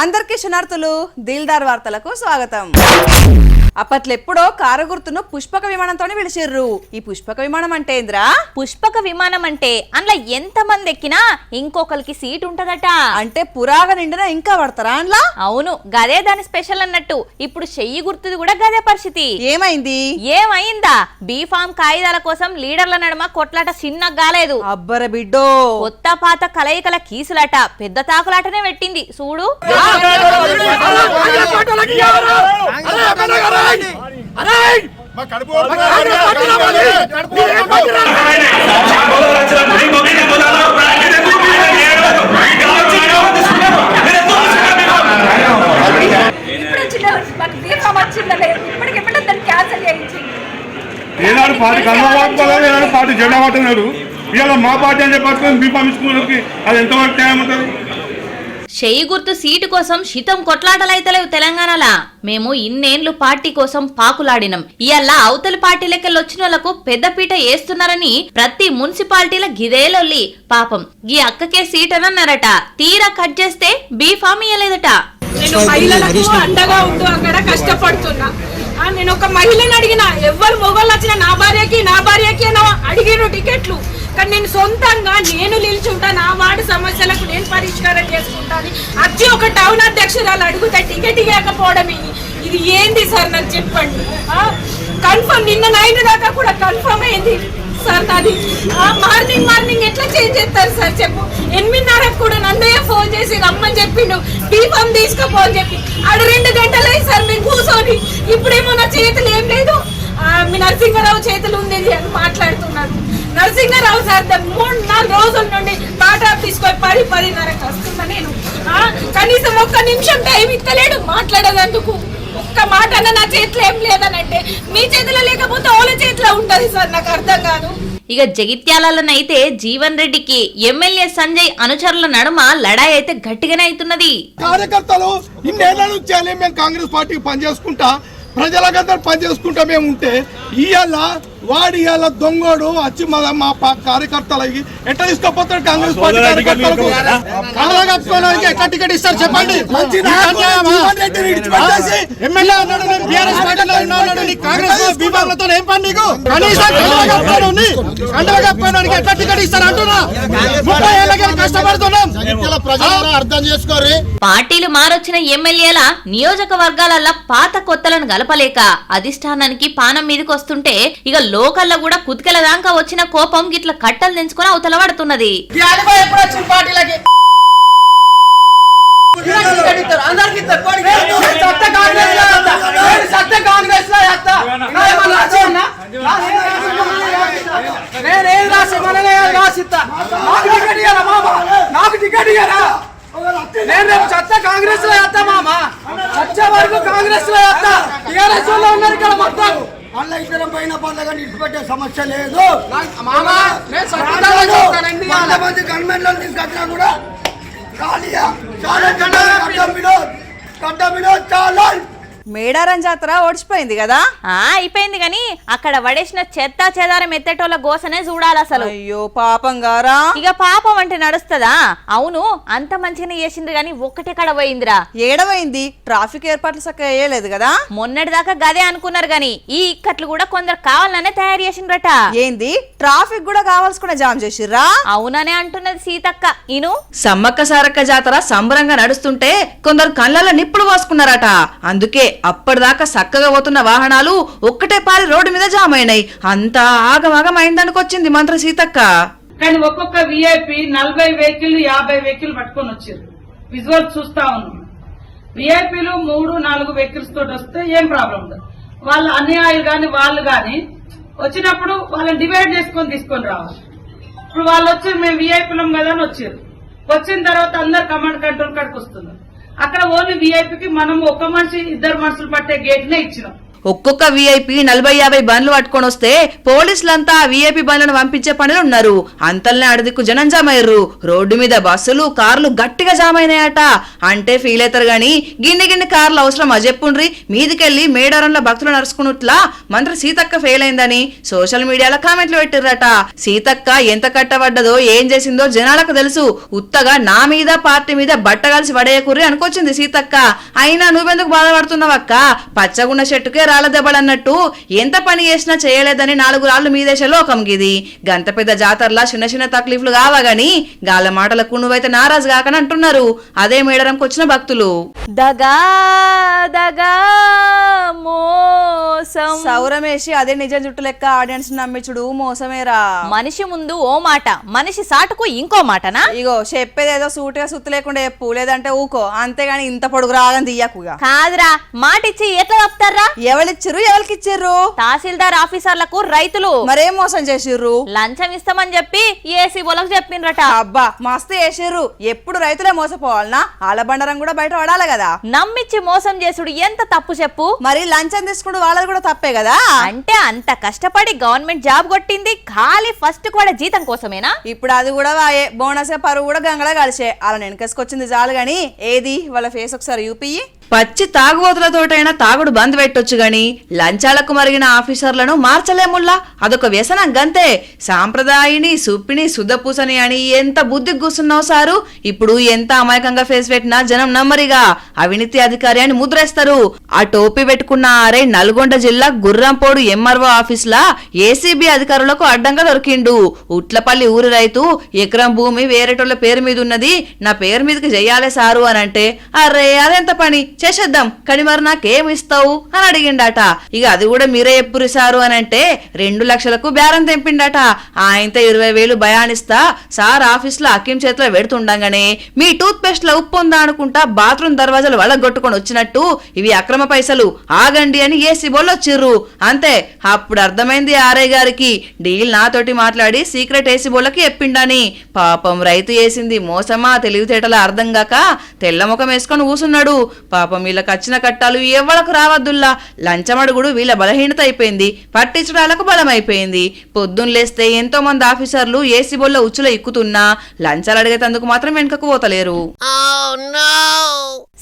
అందరికీ శనార్థులు దిల్దార్ వార్తలకు స్వాగతం. అప్పట్లెప్పుడో కారగుర్తును పుష్పక విమానంతోనే పిలిచిర్రు. ఈ పుష్పక విమానం అంటే ఏంద్రా? పుష్పక విమానం అంటే అందులో ఎంత మంది ఎక్కినా ఇంకొకరికి సీట్ ఉంటదట. అంటే పురాగా నిండినా ఇంకా పడతారా అందులో? అవును, గదే దాని స్పెషల్ అన్నట్టు. ఇప్పుడు చెయ్యి గుర్తుది కూడా గదే పరిస్థితి. ఏమైందా? బీఫామ్ కాయిదాల కోసం లీడర్ల నడుమ కొట్లాట చిన్న గాలేదు. అబ్బర బిడ్డో, కొత్త పాత కలయికల కీసులాట పెద్ద తాకులాటనే పెట్టింది చూడు. ఏనాడు పార్టీ కన్వా పార్టీ జెండా పట్టున్నాడు. ఇవాళ మా పార్టీ అని చెప్పి బీఫామ్ స్కూల్కి అది ఎంతవరకు న్యాయం ఉంటుంది? చెయ్యి గుర్తు సీటు కోసం శితం కొట్లాటలైతలేవు తెలంగాణలా. మేము ఇన్నేళ్లు పార్టీ కోసం పాకులాడినం. ఇవాళ అవతలి పార్టీలకెళ్ళి వచ్చిన వాళ్లకు పెద్దపీట వేస్తున్నారని ప్రతి మున్సిపాలిటీల గిదేలొల్లి. పాపం ఈ అక్కకే సీట్ అనన్నారట. తీరా కట్ చేస్తే బీఫామ్ ఇయ్యలేదట. నేను మహిళలకు అండగా ఉంటూ అక్కడ కష్టపడుతున్నా. నేను ఒక మహిళని అడిగిన, ఎవరు మొగోళ్ళు వచ్చినా నా భార్యకి అడిగిన టికెట్లు. కానీ నేను సొంతంగా నేను నిల్చుంటా, నా వార్డు సమస్యలకు నేను పరిష్కారం చేసుకుంటాను. వచ్చి ఒక టౌన్ అధ్యక్షురాలు అడుగుతా టికెట్ ఇవ్వకపోవడం ఇది ఏంది సార్ నాకు చెప్పండి. కన్ఫర్మ్ నిన్న నైట్ దాకా కూడా కన్ఫర్మ్ అయింది సార్. నాది మార్నింగ్ ఎట్లా చేంజ్ చేస్తారు సార్ చెప్పు. 8:30 కూడా నన్నయ్య ఫోన్ చేసి రమ్మని చెప్పిండు, బీఫామ్ తీసుకోపోని చెప్పి. 2 గంటలే సార్ మేము కూర్చొని. ఇప్పుడేమో నా చేతులు ఏం లేదు, మీ నరసింహారావు చేతులు ఉంది అని మాట్లాడుతున్నారు. నరసింహారావు సార్ 3-4 రోజుల నుండి టాటా తీసుకొని 10-10:30 వస్తున్నా నేను. కనీసం ఒక్క నిమిషం టైం ఇస్తలేడు మాట్లాడేందుకు. ఒక్క మాట అన్న నా చేతిలో ఏం లేదనంటే మీ చేతిలో లేకపోతే ఓల చేతిలో ఉంటది సార్. నాకు అర్థం కాదు. ఇక జగిత్యాలనైతే జీవన్ రెడ్డికి ఎమ్మెల్యే సంజయ్ అనుచరుల నడుమ లడాయి అయితే గట్టిగానే అవుతున్నది. కార్యకర్తలు ఇన్నేళ్ల నుంచి మేము కాంగ్రెస్ పార్టీకి పనిచేసుకుంటా, ప్రజలకందరూ పనిచేసుకుంటా మేము ఉంటే ఇవాళ వాడి ఇవాళ దొంగోడు వచ్చి మా కార్యకర్తలకి ఎట్లా తీసుకుపోతాడు? కాంగ్రెస్ పార్టీ కార్యకర్తలకు కట్టుకోవడానికి ఎట్లా టికెట్ ఇస్తారు చెప్పండి? ఎట్లా టికెట్ ఇస్తారు అంటున్నా. 30 ఏళ్ళకి కష్టపడుతున్నాం. అర్థం చేసుకోరు. పార్టీలు మారొచ్చిన ఎమ్మెల్యేల నియోజకవర్గాలల్లో పాత కొత్తలను గలపలేక అధిష్టానానికి పానం మీదకి వస్తుంటే ఇక లోకల్లో కూడా కుతికెల దాకా వచ్చిన కోపం గిట్ల కట్టలు తెంచుకొని అవతల పడుతున్నది. కాంగ్రెస్ లో వేస్తా మామా, వచ్చే వరకు కాంగ్రెస్ లో వేస్తా. టీఆర్ఎస్ లో ఉన్నారు ఇక్కడ మొత్తం. అలా ఇద్దరం పైన పండుగ నిడిచిపెట్టే సమస్య లేదు. మంది గవర్నమెంట్ తీసుకొచ్చినా కూడా చాలా మేడారం జాతర ఓడిచిపోయింది కదా. అయిపోయింది గాని అక్కడ వడేసిన చెత్త చెదారం ఎత్తేటోళ్ళ గోసనే చూడాలి అసలు. అయ్యో పాపం గారా. ఇక పాపం అంటే నడుస్తుందా? అవును, అంత మంచిగానే చేసిండ్రు గాని ఒక్కటే కడ పోయిందిరా. ఏడవైంది? ట్రాఫిక్ ఏర్పాట్లు చక్కగా వేయలేదు కదా. మొన్నటి దాకా గదే అనుకున్నారు గాని ఈ ఇక్కట్లు కూడా కొందరు కావాలనే తయారు చేసిండ్రట. ఏంది ట్రాఫిక్ కూడా కావాల్సుకునే జామ్ చేసిర్రా? అవుననే అంటున్నది సీతక్క. ఇను సమ్మక్క సారక్క జాతర సంబరంగా నడుస్తుంటే కొందరు కళ్ళల్లో నిప్పులు పోసుకున్నారట. అందుకే అప్పటిదాకా చక్కగా పోతున్న వాహనాలు ఒక్కటే పారి రోడ్డు మీద జామ్ అయినాయి. అంతా ఆగమాగం అయిందనుకొచ్చింది మంత్రి సీతక్క. కానీ ఒక్కొక్క విఐపి 40 వెహికల్ 50 వెహికల్ పట్టుకొని వచ్చారు. విజువల్ చూస్తా ఉన్నాం. విఐపీలు 3-4 వెహికల్స్ తోటి వస్తే ఏం ప్రాబ్లం ఉండదు. వాళ్ళ అన్యాయులు గాని వాళ్ళు గాని వచ్చినప్పుడు వాళ్ళని డివైడ్ చేసుకొని తీసుకొని రావాలి. ఇప్పుడు వాళ్ళు వచ్చి మేము విఐపీలం కదా అని వచ్చారు. వచ్చిన తర్వాత అందరు కమాండ్ కంట్రోల్ కాడికి వస్తున్నారు. అక్కడ ఓన్లీ విఐపీకి మనం ఒక మనిషి 2 మనుషులు పట్టే గేట్ నే ఇచ్చినాం. ఒక్కొక్క వీఐపీ 40-50 బండ్లు పట్టుకొని వస్తే పోలీసులంతా ఆ వీఐపీ బండ్లను పంపించే పనులు ఉన్నారు. అంతల్నే అడదిక్కు జనం జామయ్యారు. రోడ్డు మీద బస్సులు కార్లు గట్టిగా జామైనాయట. అంటే ఫీల్ అవుతారు గాని గిన్ని కార్లు అవసరమా చెప్పుండ్రి. మీదికెళ్లి మేడారంలో భక్తులు నడుచుకున్నట్లా మంత్రి సీతక్క ఫెయిల్ అయిందని సోషల్ మీడియాలో కామెంట్లు పెట్టిర్రట. సీతక్క ఎంత కట్టబడ్డదో ఏం చేసిందో జనాలకు తెలుసు. ఉత్తగా నా మీద పార్టీ మీద బట్ట కలిసి పడేయకుర్రి అనుకొచ్చింది సీతక్క. అయినా నువ్వెందుకు బాధపడుతున్నావక్క, పచ్చగున్న చెట్టుకే రాళ్ళ దెబ్బలన్నట్టు ఎంత పని చేసినా చేయలేదని 4 రాళ్లు మీదేసే లోకం గిది. గంత పెద్ద జాతరలా చిన్న తక్లీఫ్లు కావాగాని గాళ్ళ మాటలకు నువ్వైతే నారాజు కాకని అంటున్నారు అదే మేడారంకి వచ్చిన భక్తులు. దగా దగా మోసం సౌరమేసి అదే నిజ జుట్టు లెక్క ఆడియన్స్ నమ్మించుడు మోసమేరా. మనిషి ముందు ఓ మాట, మనిషి సాటుకు ఇంకో మాటనా? ఇగో చెప్పేదేదో సూటిగా సుత్తు లేకుండా చెప్పు, లేదంటే ఊకో. అంతేగాని ఇంత పొడుగు రాగని తీయకుగా. కాదురా, మాటిచ్చి ఎట్లా తప్పుతారా? ఎవరిచ్చిర్రు ఎవరికిచ్చిర్రు? తహసీల్దార్ ఆఫీసర్లకు రైతులు మరేం మోసం చేసిర్రు? లంచం ఇస్తామని చెప్పి ఏసీ బోలకు చెప్పిండ్రట. అబ్బా మస్తు వేసిర్రు. ఎప్పుడు రైతులే మోసపోవాలనా? ఆలబండరం కూడా బయట పడాలి కదా. నమ్మిచ్చి మోసం చేసుడు ఎంత తప్పు చెప్పు. మరి లంచం తీసుకుంటూ వాళ్ళది కూడా తప్పే కదా. అంటే అంత కష్టపడి గవర్నమెంట్ జాబ్ కొట్టింది ఖాళీ ఫస్ట్ కూడా జీతం కోసమేనా? ఇప్పుడు అది కూడా వాయే బోనసే పరువు కూడా గంగలా కలిసే. అలా వెనకేసుకొచ్చింది చాలు గాని ఏది వాళ్ళ ఫేస్ ఒకసారి యూపీ. పచ్చి తాగుబోతులతోటైనా తాగుడు బంద్ పెట్టొచ్చు గాని లంచాలకు మరిగిన ఆఫీసర్లను మార్చలేముల్లా. అదొక వ్యసనం గంతే. సాంప్రదాయిని సుప్పిని శుద్ధపూసని అని ఎంత బుద్ధి కూసున్నావు సారు. ఇప్పుడు ఎంత అమాయకంగా ఫేస్ పెట్టినా జనం నమ్మరిగా అవినీతి అధికారి అని ముద్రేస్తారు. ఆ టోపీ పెట్టుకున్న ఆరై నల్గొండ జిల్లా గుర్రంపోడు ఎంఆర్ఓ ఆఫీస్ లా ఏసీబీ అధికారులకు అడ్డంగా దొరికిండు. ఉట్లపల్లి ఊరి రైతు ఎకరం భూమి వేరేటోళ్ల పేరు మీద ఉన్నది, నా పేరు మీదకి చెయ్యాలే సారు అని అంటే, అరే అదెంత పని చేసేద్దాం కానీ మరి నాకేమిస్తావు అని అడిగిండట. ఇక అది కూడా మీరే ఎప్పురిసారు అని అంటే 2 లక్షలకు బేరం తెంపిండట. ఆయనతో 20,000 భయానిస్తా సార్ ఆఫీస్ లో అక్కిం చేతిలో పెడుతుండగానే మీ టూత్ పేస్ట్ లో ఉప్పు ఉందా అనుకుంటా బాత్రూమ్ దర్వాజాలు వలగొట్టుకొని వచ్చినట్టు ఇవి అక్రమ పైసలు ఆగండి అని ఏసీ బోళ్ళు వచ్చిర్రు. అంతే అప్పుడు అర్థమైంది ఆర్ఐ గారికి డీల్ నాతోటి మాట్లాడి సీక్రెట్ ఏసీ బోళ్ళకి చెప్పిండని. పాపం రైతు వేసింది మోసమా తెలివితేటలా అర్థం కాక తెల్లముఖం వేసుకొని కూసున్నాడు. పాపం వీళ్ళకి వచ్చిన కట్టాలు ఎవరికి రావద్దుల్లా. లంచమడుగుడు వీళ్ళ బలహీనత అయిపోయింది, పట్టించడాలకు బలం అయిపోయింది. పొద్దున్న లేస్తే ఎంతో మంది ఆఫీసర్లు ఏసీ బోళ్ళ ఉచ్చులో ఎక్కుతున్నా లంచాలు అడిగేందుకు మాత్రం వెనుకకు పోతలేరు.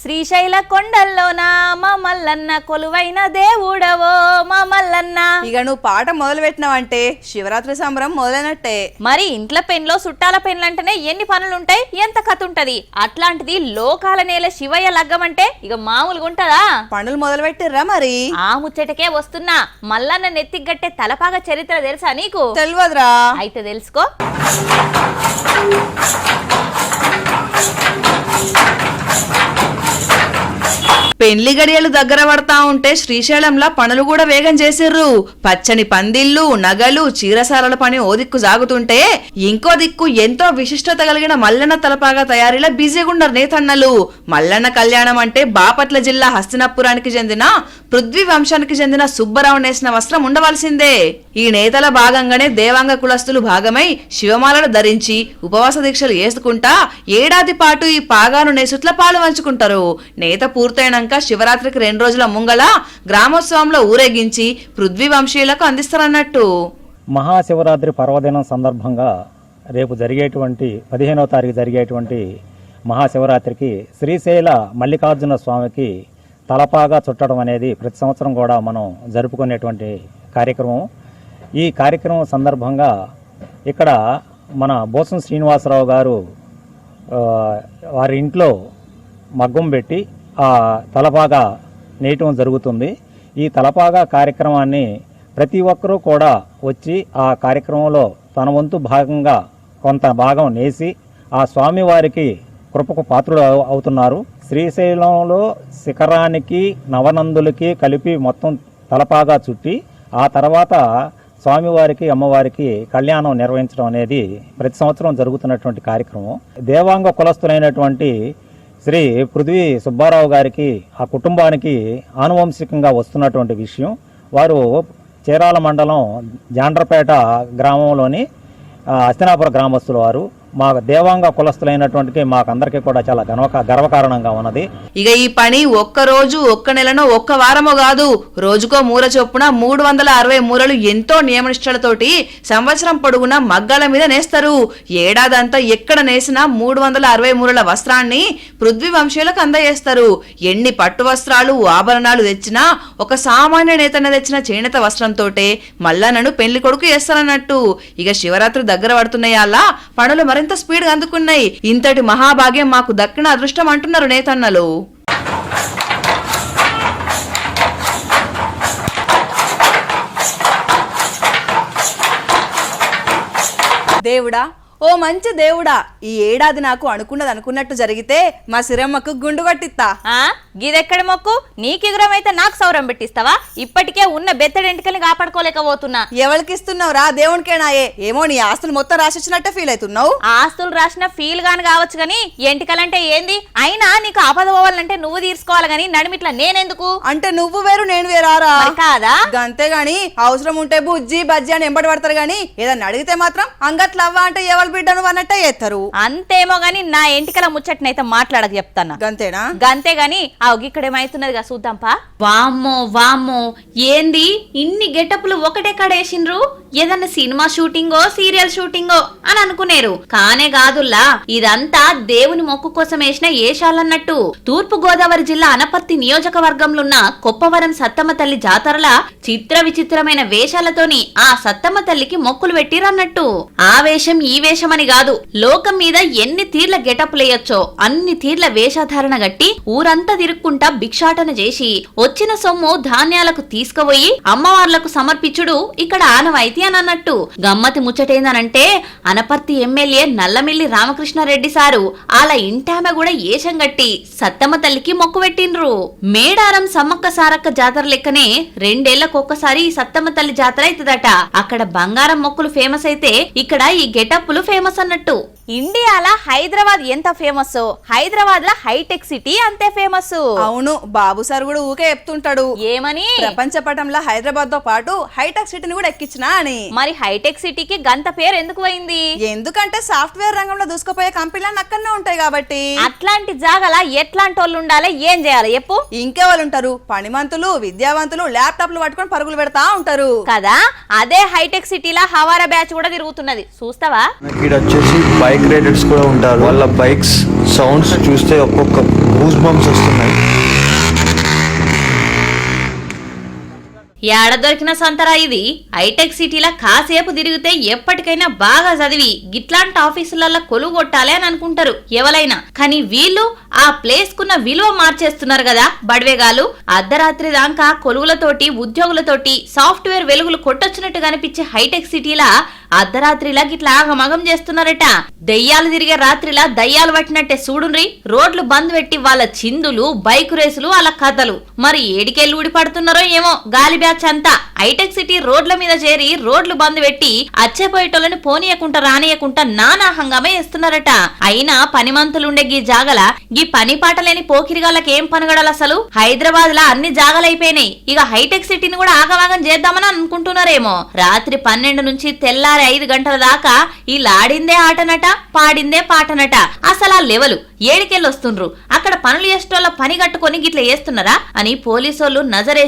శ్రీశైల కొండల్లోనా మా మల్లన్న కొలువైన దేవుడవో మా మల్లన్న. ఇక నువ్వు పాట మొదలు పెట్టినావంటే శివరాత్రి సంబరం మొదలైనట్టే. మరి ఇంట్లో పెన్లో చుట్టాల పెన్లంటేనే ఎన్ని పనులుంటాయి, ఎంత కథ ఉంటది. అట్లాంటిది లోకాల నేల శివయ్య లగ్గమంటే ఇక మామూలుగా ఉంటదా? పనులు మొదలు పెట్టిర్రా మరి? ఆ ముచ్చటకే వస్తున్నా. మల్లన్న నెత్తిగట్టే తలపాగా చరిత్ర తెలుసా నీకు? తెలియదురా. అయితే తెలుసుకో. పెళ్లి గడియలు దగ్గర పడతా ఉంటే శ్రీశైలంలా పనులు కూడా వేగం చేసిర్రు. పచ్చని పందిళ్లు నగలు చీరసాలల పని ఓ దిక్కు సాగుతుంటే ఇంకో దిక్కు ఎంతో విశిష్టత కలిగిన మల్లన్న తలపాగా తయారీలో బిజీగా ఉన్నారు నేతన్నలు. మల్లన్న కళ్యాణం అంటే బాపట్ల జిల్లా హస్తినాపురానికి చెందిన పృథ్వీ వంశానికి చెందిన సుబ్బరావు నేసిన వస్త్రం ఉండవలసిందే. ఈ నేతల భాగంగానే దేవాంగ కులస్తులు భాగమై శివమాలను ధరించి ఉపవాస దీక్షలు వేసుకుంటా ఏడాది పాటు ఈ పాగాను నేసుట్ల పాలు పంచుకుంటారు. నేత పూర్తయినాక శివరాత్రికి 2 రోజుల ముంగల గ్రామోత్సవంలో ఊరేగించి పృథ్వీ వంశీయులకు అందిస్తారన్నట్టు. మహాశివరాత్రి పర్వదినం సందర్భంగా రేపు జరిగేటువంటి 15వ తారీఖు జరిగేటువంటి మహాశివరాత్రికి శ్రీశైల మల్లికార్జున స్వామికి తలపాగా చుట్టడం అనేది ప్రతి సంవత్సరం కూడా మనం జరుపుకునేటువంటి కార్యక్రమం. ఈ కార్యక్రమం సందర్భంగా ఇక్కడ మన బోసం శ్రీనివాసరావు గారు వారి ఇంట్లో మగ్గం పెట్టి ఆ తలపాగా నేయటం జరుగుతుంది. ఈ తలపాగా కార్యక్రమాన్ని ప్రతి ఒక్కరూ కూడా వచ్చి ఆ కార్యక్రమంలో తన వంతు భాగంగా కొంత భాగం నేసి ఆ స్వామివారికి కృపకు పాత్రులు అవుతున్నారు. శ్రీశైలంలో శిఖరానికి నవనందులకి కలిపి మొత్తం తలపాగా చుట్టి ఆ తర్వాత స్వామివారికి అమ్మవారికి కళ్యాణం నిర్వహించడం అనేది ప్రతి సంవత్సరం జరుగుతున్నటువంటి కార్యక్రమం. దేవాంగ కులస్తులైనటువంటి శ్రీ పృథ్వీ సుబ్బారావు గారికి ఆ కుటుంబానికి ఆనువంశికంగా వస్తున్నటువంటి విషయం. వారు చీరాల మండలం జాండ్రపేట గ్రామంలోని హస్తినాపుర గ్రామస్తులు. వారు మా దేవాంగ కులస్తులైనటువంటి మాకందరికీ కూడా చాలా గర్వకారణంగా ఉన్నది. ఇక ఈ పని ఒక్క రోజు, ఒక్క నెలనో, ఒక్క వారమో కాదు, రోజుకో మూర చొప్పున 360 మూరలు ఎంతో నియమనిష్టలతోటి సంవత్సరం పొడుగున మగ్గాల మీద నేస్తారు. ఏడాదంతా ఎక్కడ నేసినా 360 మూరల వస్త్రాన్ని పృథ్వీ వంశీయులకు అందజేస్తారు. ఎన్ని పట్టు వస్త్రాలు, ఆభరణాలు తెచ్చినా ఒక సామాన్య నేతన్న తెచ్చిన చేనేత వస్త్రంతోటే మల్లన్నను పెళ్లి కొడుకు చేస్తారన్నట్టు. ఇక శివరాత్రి దగ్గర పడుతున్నాయల్లా పనులు మరింత స్పీడ్ గా అందుకున్నాయి. ఇంతటి మహాభాగ్యం మాకు దక్కిన అదృష్టం అంటున్నారు నేతన్నలు. దేవుడా, ఓ మంచి దేవుడా, ఈ ఏడాది నాకు అనుకున్నది అనుకున్నట్టు జరిగితే మా సిరమ్మకు గుండు కొట్టిస్తా. గిదెక్కడ మొక్కు? నీకెగురమైతే నాకు సౌరం పెట్టిస్తావా? ఇప్పటికే ఉన్న బెత్తడెంటికల్ని కాపాడుకోలేకపోతున్నా. ఎవరికిస్తున్నావురా? దేవునికేనాయే? ఏమో నీ ఆస్తులు మొత్తం రాసిచ్చినట్టే ఫీల్ అవుతున్నావు. ఆస్తులు రాసిన ఫీల్ గాని కావచ్చు గాని ఎంటికలంటే ఏంది? అయినా నీకు ఆపద పోవాలంటే నువ్వు తీర్చుకోవాలి గాని నడిమిట్లా నేనెందుకు? అంటే నువ్వు వేరు నేను వేరారా? కాదా? అంతేగాని అవసరం ఉంటే బుజ్జి బజ్జి అని ఎంబడి పడతారు గాని ఏదన్నా అడిగితే మాత్రం అంగట్లవ్వా అంటే ఎవరి బిడ్డను అన్నట్టే చేస్తారు. అంతేమో గాని నా ఎంటికల ముచ్చట్నైతే మాట్లాడక చెప్తాను. గంతేనా? గంతే గాని ఇక్కడేమైతున్నదిగా చూద్దాంపా. వామ్మో వామ్మో, ఏంది ఇన్ని గెటప్లు ఒకటే కడేసిండ్రు? ఏదన్నా సినిమా షూటింగో సీరియల్ షూటింగో అని అనుకునేరు. కానే కాదుల్లా, ఇదంతా దేవుని మొక్కు కోసం వేసిన ఏషాలన్నట్టు. తూర్పు గోదావరి జిల్లా అనపర్తి నియోజకవర్గంలో ఉన్న కొప్పవరం సత్తమ్మ తల్లి జాతరల చిత్ర విచిత్రమైన వేషాలతోని ఆ సత్తమ్మ తల్లికి మొక్కులు పెట్టిరన్నట్టు. ఆ వేషం ఈ వేషమని కాదు, లోకం మీద ఎన్ని తీర్ల గెటప్లేయొచ్చో అన్ని తీర్ల వేషధారణ గట్టి ఊరంతా తిరుక్కుంటా భిక్షాటన చేసి వచ్చిన సొమ్ము ధాన్యాలకు తీసుకుపోయి అమ్మవార్లకు సమర్పించుడు ఇక్కడ ఆనవాయితీ అని అన్నట్టు. గమ్మతి ముచ్చటేందనంటే అనపర్తి ఎమ్మెల్యే నల్లమిల్లి రామకృష్ణారెడ్డి సారు అలా ఇంటామె కూడా ఏషం గట్టి సత్తమ్మ తల్లికి మొక్కు పెట్టిండ్రు. మేడారం సమ్మక్క సారక్క జాతర లెక్కనే 2 ఏళ్లకొక్కసారి ఈ సత్తమ్మ తల్లి జాతర అవుతుందట. అక్కడ బంగారం మొక్కులు ఫేమస్ అయితే ఇక్కడ ఈ గెటప్లు ఫేమస్ అన్నట్టు. ఇండియాలో హైదరాబాద్ ఎంత ఫేమస్, హైదరాబాద్ లో హైటెక్ సిటీ అంతే ఫేమస్. అవును, బాబు సార్ కూడా ఊకే చెప్తుంటాడు. ఏమని? ప్రపంచ పటంలో హైదరాబాద్ తో పాటు హైటెక్ సిటీని కూడా ఎక్కించినా అని. మరి హైటెక్ సిటీకి గంత పేరు ఎందుకు అయింది? ఎందుకంటే సాఫ్ట్వేర్ రంగంలో దూసుకుపోయే కంపెనీలు అక్కడనే ఉంటాయి కాబట్టి. అట్లాంటి జాగల ఎట్లాంటి వాళ్ళు ఉండాలి, ఏం చేయాలి చెప్పు? ఇంకెవాళ్ళు ఉంటారు? పనిమంతులు, విద్యావంతులు ల్యాప్టాప్లు పట్టుకొని పరుగులు పెడతా ఉంటారు కదా. అదే హైటెక్ సిటీలో హవారా బ్యాచ్ కూడా తిరుగుతున్నది, చూస్తావా? ఇక్కడ వచ్చేసి బైక్ రైడర్స్ కూడా ఉంటారు. వాళ్ళ బైక్స్ సౌండ్స్ చూస్తే ఒక్కొక్క గూస్ బంప్స్ వస్తున్నాయి. ఏడ దొరికిన సంతరా ఇది? హైటెక్ సిటీలో కాసేపు తిరిగితే ఎప్పటికైనా బాగా చదివి గిట్లాంటి ఆఫీసులలో కొలువు కొట్టాలి అని అనుకుంటారు ఎవరైనా. కానీ వీళ్ళు ఆ ప్లేస్ కున్న విలువ మార్చేస్తున్నారు కదా బడివేగాలు. అర్ధరాత్రి దాకా కొలువులతోటి ఉద్యోగులతోటి సాఫ్ట్వేర్ వెలుగులు కొట్టొచ్చినట్టు కనిపించే హైటెక్ సిటీలా అర్ధరాత్రిలా గిట్లా ఆగమగం చేస్తున్నారట. దెయ్యాలు తిరిగే రాత్రిలా దయ్యాలు పట్టినట్టే చూడుండ్రి. రోడ్లు బంద్ పెట్టి వాళ్ళ చిందులు, బైక్ రేసులు, అలా కథలు. మరి ఏడికెళ్ళి ఊడి పడుతున్నారో ఏమో గాలి బ్యాచ్ అంతా. హైటెక్ సిటీ రోడ్ల మీద చేరి రోడ్లు బంద్ పెట్టి అచ్చేపోయేటోళ్ళని పోనీయకుండా రానియకుండా నానా హంగామే వేస్తున్నారట. అయినా పనిమంతులుండే గీ జాగల గీ పని పాట లేని పోకిరిగాళ్ళకి ఏం పనగడాలి అసలు? హైదరాబాద్ లా అన్ని జాగలైపోయినాయి. ఇక హైటెక్ సిటీని కూడా ఆగమాగం చేద్దామని అనుకుంటున్నారేమో. రాత్రి 12 నుంచి తెల్లారి 5 గంటల దాకా ఈలాడిందే ఆటనట, పాడిందే పాటనట. అసలు ఆ లెవెలు ఏడికెళ్ళొస్తుండ్రు? అక్కడ పనులు చేసేటోళ్ళ పని కట్టుకొని గిట్ల చేస్తున్నారా అని పోలీసోళ్ళు నజరేసి